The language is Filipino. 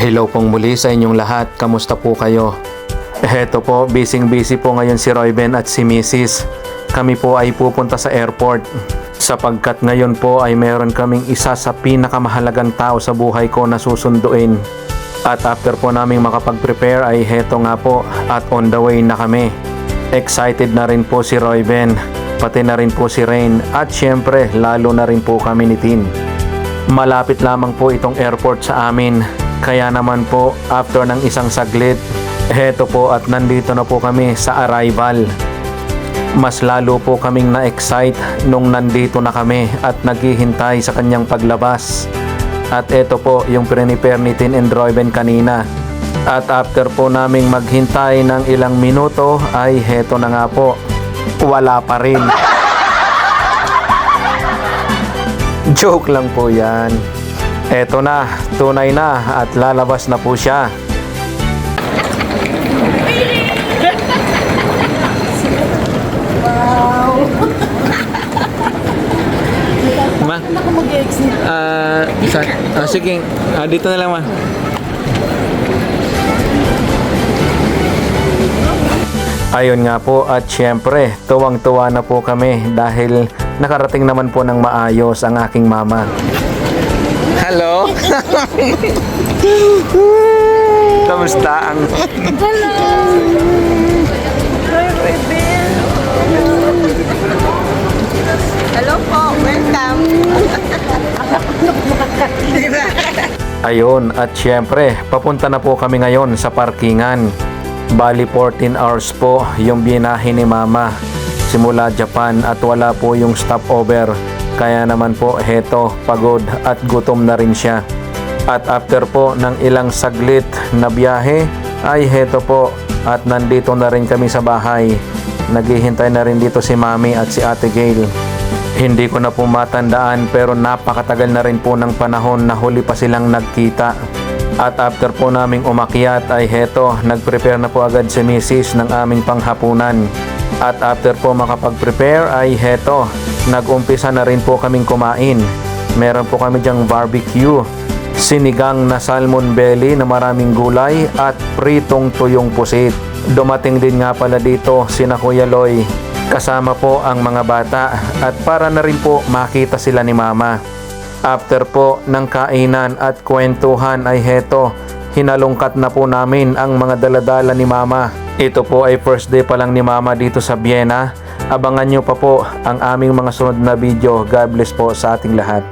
Hello pong muli sa inyong lahat. Kamusta po kayo? Heto po, busy po ngayon si Royben at si Mrs. Kami po ay pupunta sa airport. Sapagkat ngayon po ay meron kaming isa sa pinakamahalagang tao sa buhay ko na susunduin. At after po naming makapag-prepare ay heto nga po at on the way na kami. Excited na rin po si Royben, pati na rin po si Rain at syempre lalo na rin po kami ni Tin. Malapit lamang po itong airport sa amin. Kaya naman po, after ng isang saglit, heto po at nandito na po kami sa arrival. Mas lalo po kaming na-excite nung nandito na kami at naghihintay sa kanyang paglabas. At eto po yung prepare ni Tin and Royben kanina. At after po naming maghintay ng ilang minuto ay heto na nga po, wala pa rin. Joke lang po yan. Eto na, tunay na at lalabas na po siya. Wow! Ma? Ako mag-exit. Sige, dito na lang ma. Ayun nga po at syempre, tuwang-tuwa na po kami dahil nakarating naman po ng maayos ang aking mama. Hello? Kamusta ang... Hello! Hi, Ruben! Hello po! Welcome! Ayun, at syempre, papunta na po kami ngayon sa parkingan. Bali 14 hours po yung binahe ni Mama simula Japan at wala po yung stopover. Kaya naman po heto, pagod at gutom na rin siya. At after po ng ilang saglit na biyahe ay heto po at nandito na rin kami sa bahay. Naghihintay na rin dito si Mami at si Ate Gail. Hindi ko na po matandaan pero napakatagal na rin po ng panahon na huli pa silang nagkita. At after po naming umakyat ay heto, nagprepare na po agad si Mrs. ng aming panghapunan. At after po makapag-prepare ay heto, nag-umpisa na rin po kaming kumain. Meron po kami dyang barbecue, sinigang na salmon belly na maraming gulay at pritong tuyong pusit. Dumating din nga pala dito sina Kuya Loy, kasama po ang mga bata at para na rin po makita sila ni Mama. After po ng kainan at kwentuhan ay heto, hinalungkat na po namin ang mga daladala ni Mama. Ito po ay first day pa lang ni Mama dito sa Vienna. Abangan nyo pa po ang aming mga sunod na video. God bless po sa ating lahat.